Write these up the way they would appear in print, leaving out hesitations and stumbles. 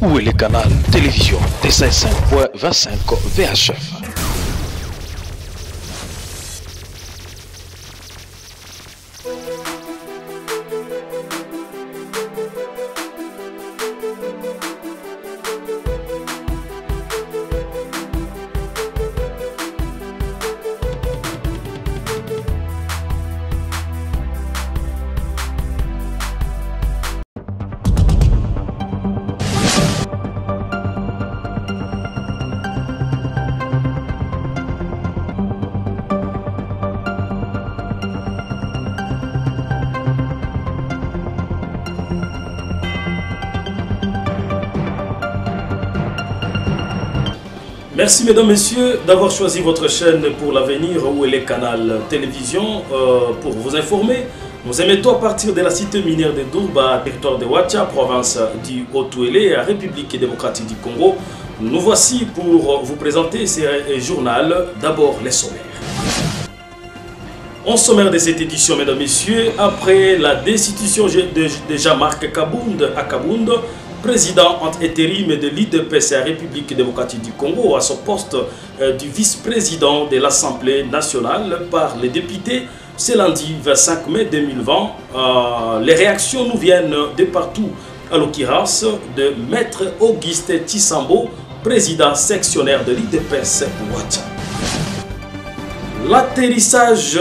Où est le canal télévision TC5.25 VHF? Merci mesdames, messieurs d'avoir choisi votre chaîne pour l'avenir où est le canal télévision pour vous informer. Nous émettons à partir de la cité minière de Dourba, territoire de Ouacha, province du Haut-Ouélé, à République démocratique du Congo. Nous voici pour vous présenter ce journal. D'abord les sommaires. En sommaire de cette édition, mesdames, messieurs, après la destitution de Jean-Marc Kabound à Kabound, président en intérim de l'UDPS à République démocratique du Congo, à son poste du vice-président de l'Assemblée nationale par les députés, ce lundi 25 mai 2020. Les réactions nous viennent de partout, à l'occurrence de Maître Auguste Tshisambo, président sectionnaire de l'UDPS Ouacha. L'atterrissage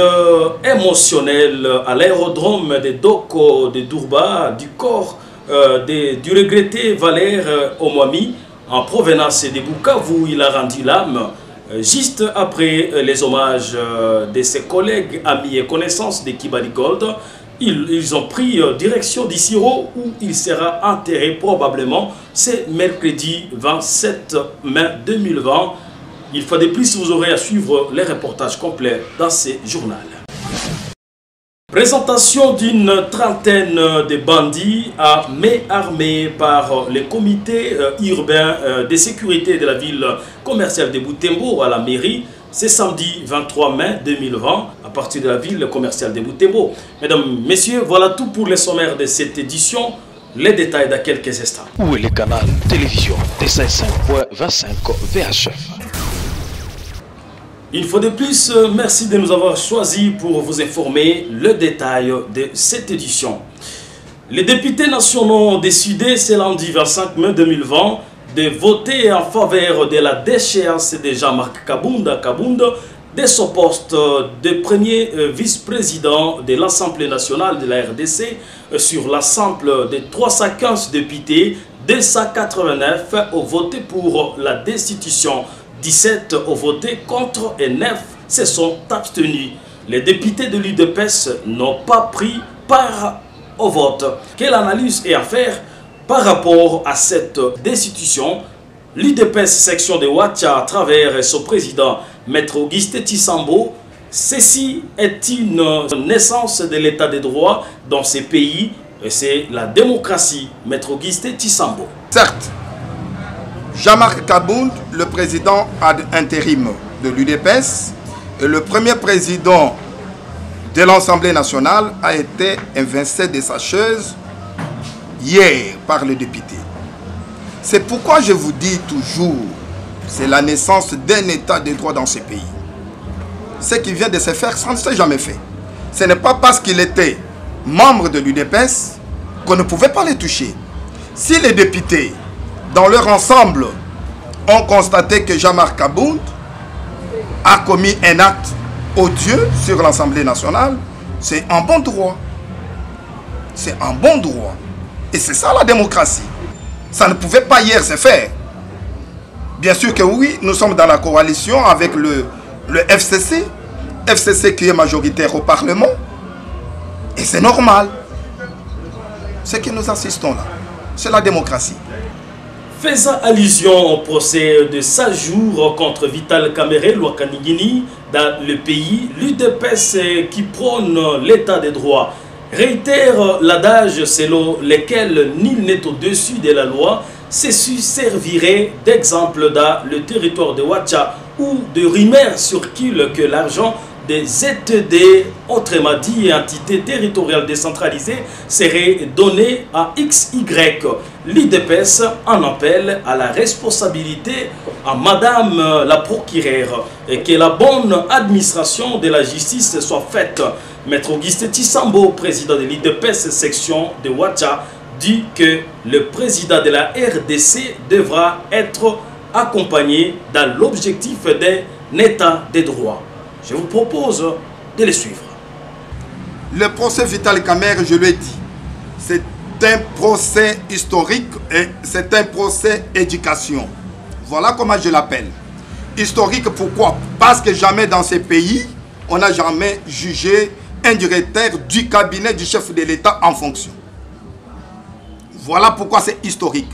émotionnel à l'aérodrome de Doko de Dourba du corps du regretté Valère Omwami en provenance de Bukavu, où il a rendu l'âme juste après les hommages de ses collègues, amis et connaissances de Kibali Gold. Ils ont pris direction d'Issiro où il sera enterré probablement ce mercredi 27 mai 2020. Une fois de plus, vous aurez à suivre les reportages complets dans ce journal. Présentation d'une trentaine de bandits à main armée par le comité urbain de sécurité de la ville commerciale de Butembo à la mairie. C'est samedi 23 mai 2020 à partir de la ville commerciale de Butembo. Mesdames, messieurs, voilà tout pour les sommaires de cette édition. Les détails dans quelques instants. Où est le canal télévision TC5.25 VHF? Une fois de plus, merci de nous avoir choisis pour vous informer le détail de cette édition. Les députés nationaux ont décidé ce lundi 25 mai 2020 de voter en faveur de la déchéance de Jean-Marc Kabound à Kabound de son poste de premier vice-président de l'Assemblée nationale de la RDC sur l'ensemble de 315 députés. 289 ont voté pour la destitution. 17 ont voté contre et 9 se sont abstenus. Les députés de l'UDPS n'ont pas pris part au vote. Quelle analyse est à faire par rapport à cette destitution? L'UDPS section de Ouacha, à travers son président, Maître Auguste Tshisambo, ceci est une naissance de l'état de droit dans ces pays et c'est la démocratie. Maître Auguste Tshisambo. Certes, Jean-Marc Kabound, le président ad intérim de l'UDPS et le premier président de l'Assemblée nationale, a été évincé de sa chaise hier par le député. C'est pourquoi je vous dis toujours, c'est la naissance d'un état de droit dans ce pays. Ce qui vient de se faire, ça ne s'est jamais fait. Ce n'est pas parce qu'il était membre de l'UDPS qu'on ne pouvait pas les toucher. Si les députés dans leur ensemble, ont constaté que Jean-Marc Kabound a commis un acte odieux sur l'Assemblée nationale. C'est un bon droit. C'est un bon droit. Et c'est ça la démocratie. Ça ne pouvait pas hier se faire. Bien sûr que oui, nous sommes dans la coalition avec le FCC. FCC qui est majoritaire au Parlement. Et c'est normal. Ce que nous assistons là, c'est la démocratie. Faisant allusion au procès de 5 jours contre Vital Kamerhe Lwakanigini dans le pays, l'UDPS qui prône l'état des droits réitère l'adage selon lequel nul n'est au-dessus de la loi. Ceci servirait d'exemple dans le territoire de Ouacha où de rumeurs circulent que l'argent des ZTD, autrement dit entité territoriale décentralisée, serait donnée à XY. L'IDPS en appelle à la responsabilité à Madame la procureure et que la bonne administration de la justice soit faite. Maître Auguste Tissambo, président de l'IDPS section de Ouacha, dit que le président de la RDC devra être accompagné dans l'objectif d'un état de droit. Je vous propose de les suivre. Le procès Vital Kamerhe, je l'ai dit, c'est un procès historique et c'est un procès éducation. Voilà comment je l'appelle. Historique, pourquoi? Parce que jamais dans ces pays, on n'a jamais jugé un directeur du cabinet du chef de l'État en fonction. Voilà pourquoi c'est historique.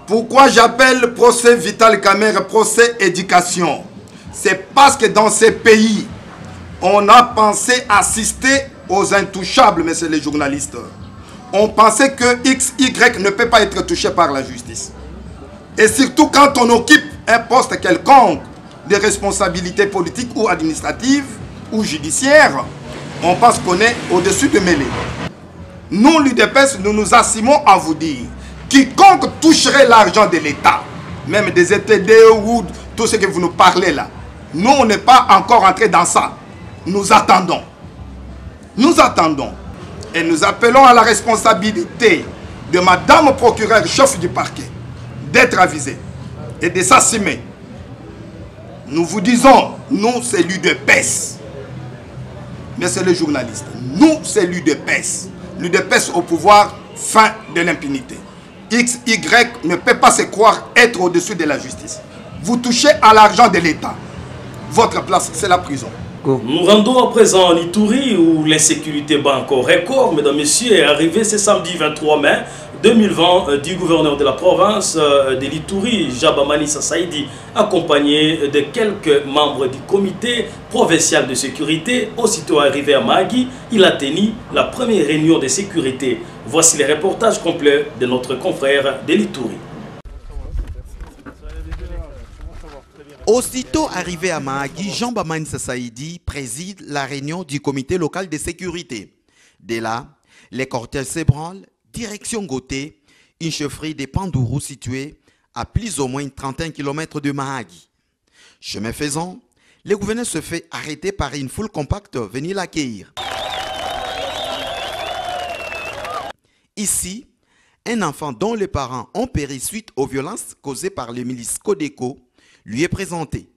Pourquoi j'appelle le procès Vital Kamerhe procès éducation? C'est parce que dans ces pays, on a pensé assister aux intouchables, messieurs les journalistes. On pensait que XY ne peut pas être touché par la justice. Et surtout quand on occupe un poste quelconque de responsabilité politique ou administrative ou judiciaire, on pense qu'on est au-dessus de mêlée. Nous, l'UDPS, nous nous assumons à vous dire, quiconque toucherait l'argent de l'État, même des ETD ou tout ce que vous nous parlez là, nous, on n'est pas encore entré dans ça. Nous attendons. Nous attendons. Et nous appelons à la responsabilité de Madame procureure chef du parquet d'être avisée et de s'assumer. Nous vous disons, nous, c'est l'UDPS. Mais c'est les journalistes. Nous, c'est l'UDPS. L'UDPS au pouvoir, fin de l'impunité. XY ne peut pas se croire être au-dessus de la justice. Vous touchez à l'argent de l'État. Votre place, c'est la prison. Nous rendons à présent en Ituri où l'insécurité bat encore record, mesdames et messieurs, est arrivé ce samedi 23 mai 2020 du gouverneur de la province de l'Ituri, Jabamani Sasaidi, accompagné de quelques membres du comité provincial de sécurité. Aussitôt arrivé à Mahagi, il a tenu la première réunion de sécurité. Voici les reportages complets de notre confrère de l'Ituri. Aussitôt arrivé à Mahagi, Jabamani Sasaidi préside la réunion du comité local de sécurité. Dès là, les cortèges s'ébranlent, direction Goté, une chefferie des Pandourou située à plus ou moins une trentaine de kilomètres de Mahagi. Chemin faisant, le gouverneur se fait arrêter par une foule compacte venue l'accueillir. Ici, un enfant dont les parents ont péri suite aux violences causées par les milices Codeco lui est présenté.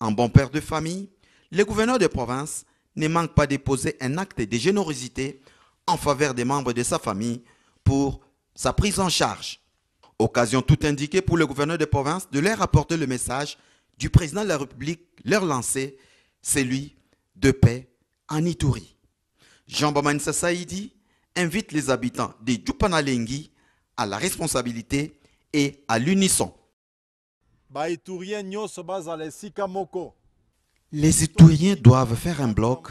En bon père de famille, le gouverneur de province ne manque pas de poser un acte de générosité en faveur des membres de sa famille pour sa prise en charge. Occasion tout indiquée pour le gouverneur de province de leur apporter le message du président de la République leur lancé, celui de paix en Ituri. Jabamani Sasaidi invite les habitants de Djoupanalengi à la responsabilité et à l'unisson. Les Ituriens doivent faire un bloc,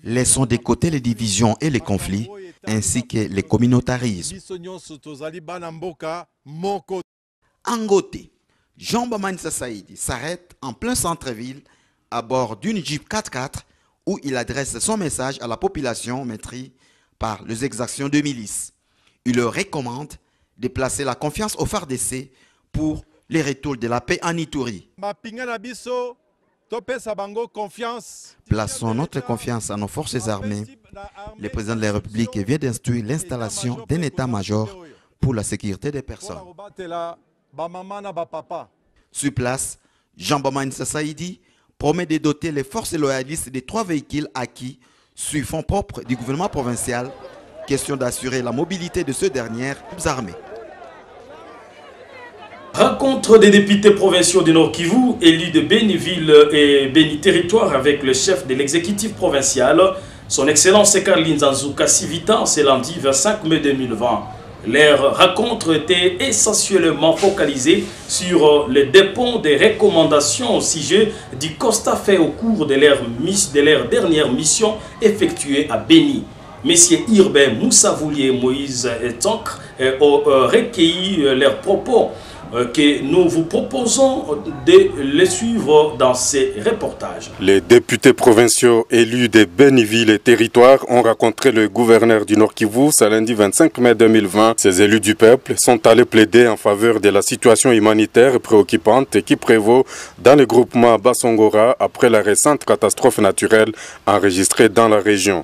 laissons de côté les divisions et les conflits, ainsi que les communautarismes. En Goté, Jabamani Sasaidi s'arrête en plein centre-ville à bord d'une Jeep 4x4 où il adresse son message à la population maîtrisée par les exactions de milices. Il leur recommande de placer la confiance au FARDC pour les retours de la paix en Ituri. Plaçons notre confiance à nos forces armées. Le président de la République vient d'instruire l'installation d'un état-major pour la sécurité des personnes. Sur place, Jabamani Sasaidi promet de doter les forces loyalistes de 3 véhicules acquis sur fonds propres du gouvernement provincial. Question d'assurer la mobilité de ces dernières armées. Rencontre des députés provinciaux du Nord Kivu, élus de Béniville et Béni Territoire avec le chef de l'exécutif provincial, son Excellence Carline Zanzouka Sivita, c'est lundi 25 mai 2020. Leur rencontre était essentiellement focalisée sur le dépôt des recommandations au sujet du constat fait au cours de leur dernière mission effectuée à Béni. Messieurs Irben Moussavoulier, Moïse et Tancre ont recueilli leurs propos que nous vous proposons de les suivre dans ces reportages. Les députés provinciaux élus des Béni-Ville et territoires ont rencontré le gouverneur du Nord Kivu ce lundi 25 mai 2020. Ces élus du peuple sont allés plaider en faveur de la situation humanitaire préoccupante qui prévaut dans le groupement Bassongora après la récente catastrophe naturelle enregistrée dans la région.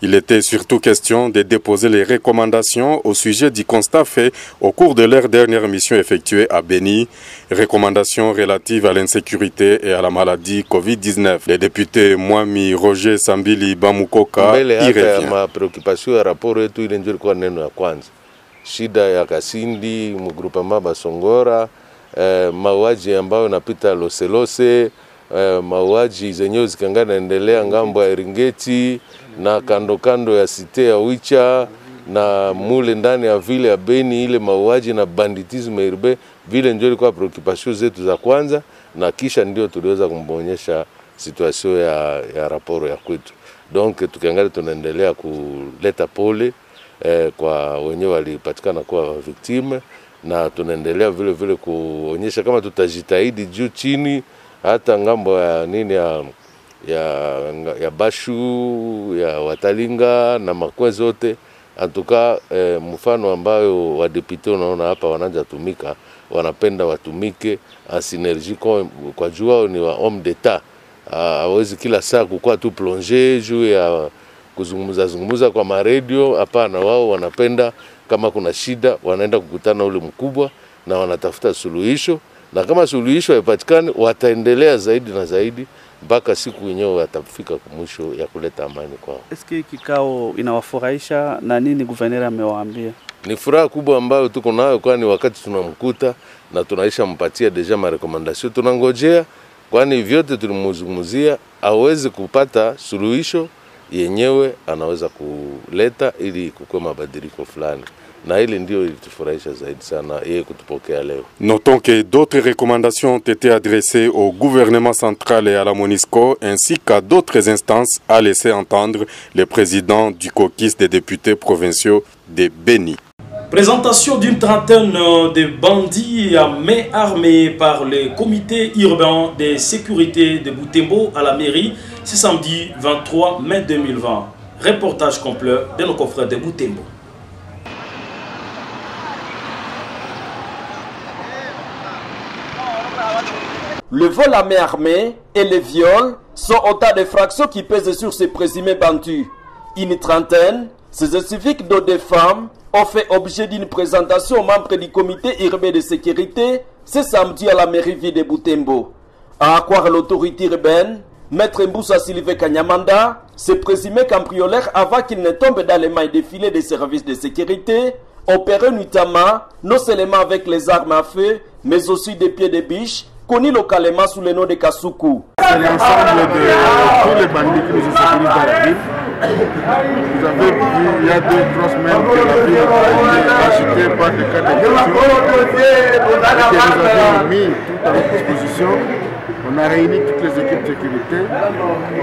Il était surtout question de déposer les recommandations au sujet du constat fait au cours de leur dernière mission effectuée à Béni, recommandations relatives à l'insécurité et à la maladie Covid-19. Le député Mwami Roger Sambili Bamukoka y revient. Ma préoccupation ya rapport yetu ile ndio ilikuwa neno ya kwanza. Shida ya Kasindi, mgrupama Basongora, mauaji ambayo napita loselose, mauaji zenyewe zikangana endelea ngambo ya Eringeti na kando kando ya site ya Wicha na mule ndani ya vile ya Beni, ile mauaji na banditisme irbe, vile ndio ilikuwa preoccupation zetu za kwanza, na kisha ndio tuliweza kumbonyesha situation ya raporo ya kwetu. Donc tukiangalia tunaendelea kuleta pole kwa wenyewe walipatikana kuwa victime, na tunaendelea vile vile kuonyesha kama tutajitahidi juu chini hata ngambo ya nini ya Bashu, ya Watalinga na makwe zote. Antuka mfano ambayo wadepite unaona hapa wananja tumika, wanapenda watumike en synergie kwa jua ni wa homme d'etat. Hawezi kila saa kukua tu plonge juu ya kuzungumuza kwa maredio. Hapana, wao wanapenda kama kuna shida wanaenda kukutana ule mkubwa na wanatafuta suluhisho, na kama suluhisho haipatikani wataendelea zaidi na zaidi mpaka siku yenyewe watafika mwisho ya kuleta amani kwao. Eske kikao inawafurahisha na nini gouverneur amewaambia? Ni furaha kubwa ambayo tuko nayo, kwani wakati tunamkuta na tunaisha mpatia deja ma recommendation tunangojea, kwani vyote tulimuzungumzia aweze kupata suluhisho yenyewe anaweza kuleta ili kukua mabadiliko fulani. Na ile ndio ilitufurahisha zaidi sana yeye kutupokea leo. Notons que d'autres recommandations ont été adressées au gouvernement central et à la MONUSCO ainsi qu'à d'autres instances, a laissé entendre le président du caucus des députés provinciaux de Béni. Présentation d'une trentaine de bandits à main armée par le comité urbain de sécurité de Butembo à la mairie ce samedi 23 mai 2020. Reportage complet de nos confrères de Butembo. Le vol à main armée et les viols sont autant de fractions qui pèsent sur ces présumés bandits. Une trentaine, ces civiques dont des femmes, ont fait objet d'une présentation aux membres du comité urbain de sécurité ce samedi à la mairie ville de Butembo. À croire l'autorité urbaine, Maître Mboussa Sylvain Kanyamanda, ce présumé cambrioleur avant qu'il ne tombe dans les mailles des filets des services de sécurité, opérait notamment non seulement avec les armes à feu, mais aussi des pieds de biche, connu localement sous le nom de Kasuku. C'est l'ensemble de tous les bandits qui nous sécurisent dans la ville. Vous avez vu, il y a 2-3 semaines que la ville a été achetée par des cas d'exception et que nous avons mis tout à notre disposition. On a réuni toutes les équipes de sécurité.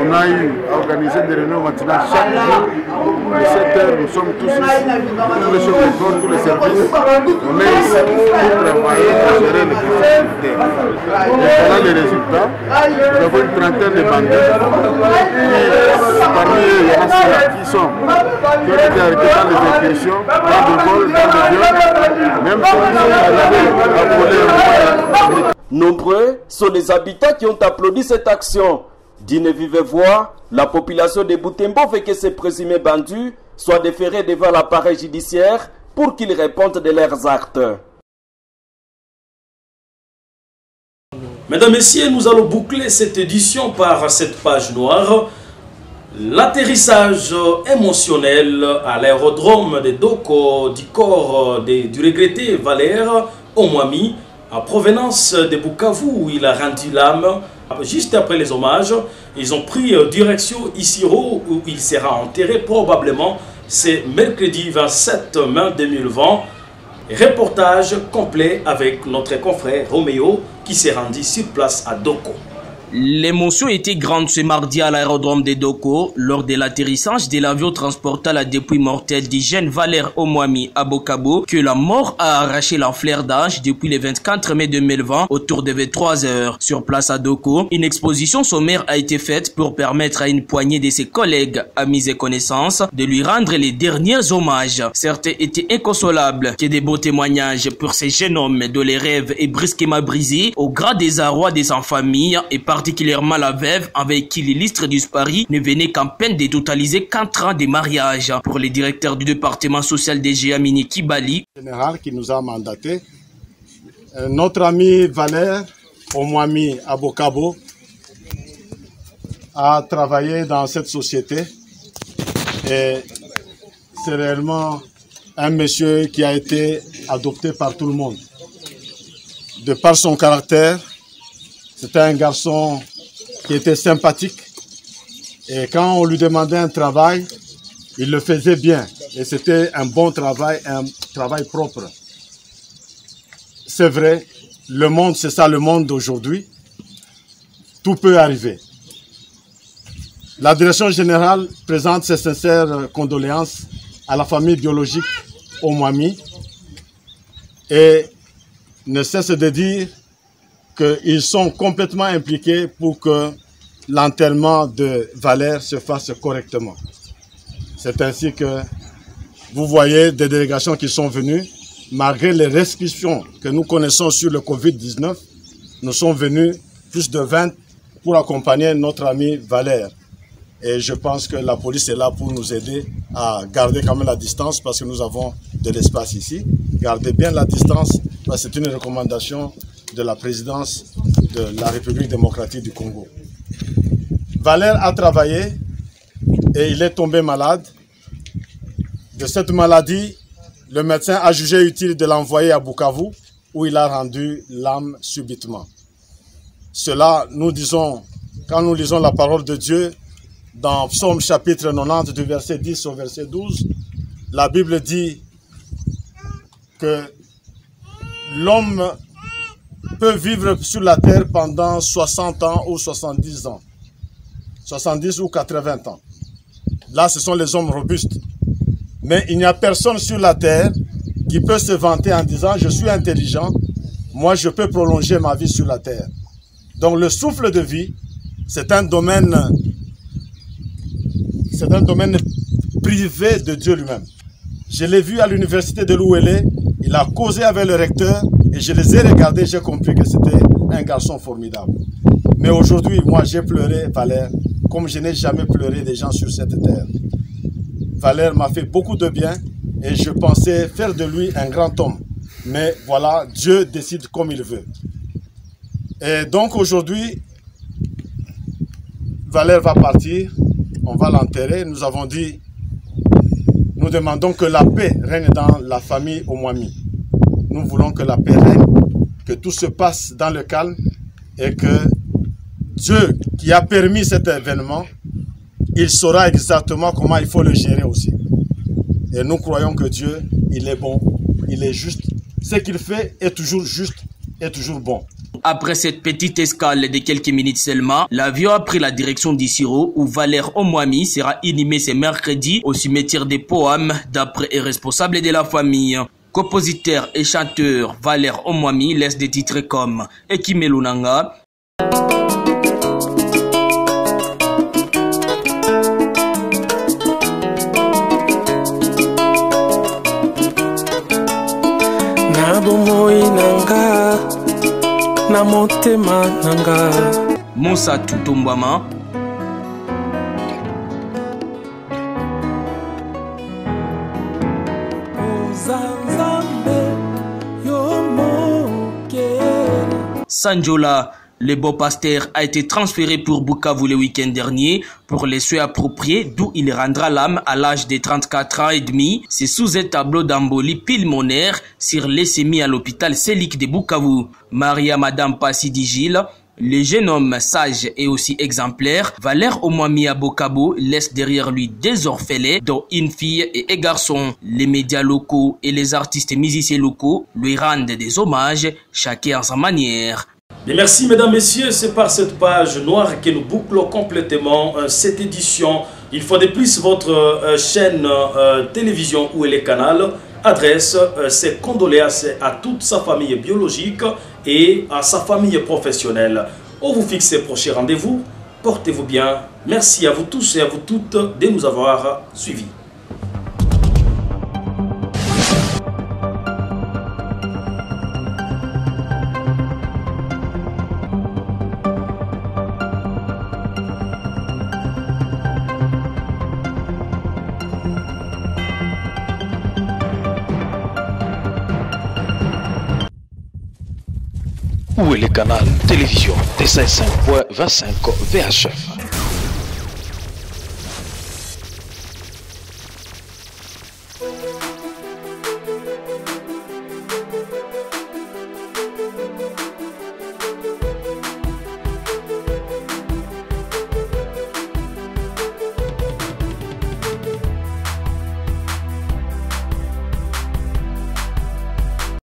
On a eu à organiser des réunions matinales chaque jour. De 7 heures, nous sommes tous ici. Tous les chefs de corps, tous les services. On est ici pour travailler, pour gérer les questions sécuritaires. Et voilà les résultats. Nous avons une trentaine de bandits. Parmi eux, il y en a qui ont été arrêtés dans les incursions, dans le vol, dans le viol. Même si on avait appelé un. Nombreux sont les habitants qui ont applaudi cette action. D'une vive voix, la population de Butembo veut que ces présumés bandits soient déférés devant l'appareil judiciaire pour qu'ils répondent de leurs actes. Mesdames et messieurs, nous allons boucler cette édition par cette page noire. L'atterrissage émotionnel à l'aérodrome de Doko du corps du regretté Valère Omwami en provenance de Bukavu où il a rendu l'âme. Juste après les hommages, ils ont pris direction Isiro où il sera enterré probablement. C'est mercredi 27 mai 2020. Reportage complet avec notre confrère Roméo qui s'est rendu sur place à Doko. L'émotion était grande ce mardi à l'aérodrome de Doko lors de l'atterrissage de l'avion transportant la dépouille mortelle du jeune Valère Omwami à Bokabo que la mort a arraché la fleur d'âge depuis le 24 mai 2020 autour de 23 heures. Sur place à Doko, une exposition sommaire a été faite pour permettre à une poignée de ses collègues, amis et connaissances de lui rendre les derniers hommages. Certains étaient inconsolables que des beaux témoignages pour ces jeunes hommes dont les rêves est brusquement brisé au grand désarroi de sa famille et particulièrement la veuve avec qui l'illustre disparu ne venait qu'en peine de totaliser 4 ans de mariage. Pour le directeur du département social DGA Mini Kibali, général qui nous a mandaté, notre ami Valère Omwami à Bokabo a travaillé dans cette société et c'est réellement un monsieur qui a été adopté par tout le monde. De par son caractère, c'était un garçon qui était sympathique et quand on lui demandait un travail, il le faisait bien et c'était un bon travail, un travail propre. C'est vrai, le monde, c'est ça le monde d'aujourd'hui. Tout peut arriver. La direction générale présente ses sincères condoléances à la famille biologique Omwami et ne cesse de dire qu'ils sont complètement impliqués pour que l'enterrement de Valère se fasse correctement. C'est ainsi que vous voyez des délégations qui sont venues, malgré les restrictions que nous connaissons sur le Covid-19, nous sommes venus plus de 20 pour accompagner notre ami Valère. Et je pense que la police est là pour nous aider à garder quand même la distance parce que nous avons de l'espace ici. Gardez bien la distance parce que c'est une recommandation de la présidence de la République démocratique du Congo. Valère a travaillé et il est tombé malade. De cette maladie, le médecin a jugé utile de l'envoyer à Bukavu où il a rendu l'âme subitement. Cela, nous disons, quand nous lisons la parole de Dieu, dans Psaume chapitre 90 du verset 10 au verset 12, la Bible dit que l'homme peut vivre sur la terre pendant 60 ans ou 70 ans, 70 ou 80 ans. Là, ce sont les hommes robustes. Mais il n'y a personne sur la terre qui peut se vanter en disant « je suis intelligent, moi je peux prolonger ma vie sur la terre ». Donc le souffle de vie, c'est un domaine privé de Dieu lui-même. Je l'ai vu à l'université de l'Ouélé, il a causé avec le recteur et je les ai regardés, j'ai compris que c'était un garçon formidable. Mais aujourd'hui, moi j'ai pleuré Valère comme je n'ai jamais pleuré des gens sur cette terre. Valère m'a fait beaucoup de bien et je pensais faire de lui un grand homme. Mais voilà, Dieu décide comme il veut. Et donc aujourd'hui, Valère va partir, on va l'enterrer. Nous avons dit, nous demandons que la paix règne dans la famille Omwami. Nous voulons que la paix règne, que tout se passe dans le calme et que Dieu qui a permis cet événement, il saura exactement comment il faut le gérer aussi. Et nous croyons que Dieu, il est bon, il est juste. Ce qu'il fait est toujours juste et toujours bon. Après cette petite escale de quelques minutes seulement, l'avion a pris la direction d'Issiro où Valère Omwami sera inhumé ce mercredi au cimetière des Poèmes d'après les responsables de la famille. Compositeur et chanteur Valère Omwami laisse des titres comme Ekimelunanga, Moussa Tutumbama, Sanjola. Le beau pasteur a été transféré pour Bukavu le week-end dernier pour les soins appropriés d'où il rendra l'âme à l'âge de 34 ans et demi. C'est sous un tableau d'embolie pulmonaire sur leucémie à l'hôpital Sélic de Bukavu. Maria Madame Passi-Digil, le jeune homme sage et aussi exemplaire, Valère Omwami à Bokabo laisse derrière lui des orphelins dont une fille et un garçon. Les médias locaux et les artistes musiciens locaux lui rendent des hommages, chacun à sa manière. Bien, merci mesdames, messieurs, c'est par cette page noire que nous bouclons complètement cette édition. Une fois de plus, votre chaîne télévision ou les canaux adresse ses condoléances à toute sa famille biologique et à sa famille professionnelle. On vous fixe les prochains rendez-vous. Portez-vous bien. Merci à vous tous et à vous toutes de nous avoir suivis. Où est le canal télévision TC5.25 VHF?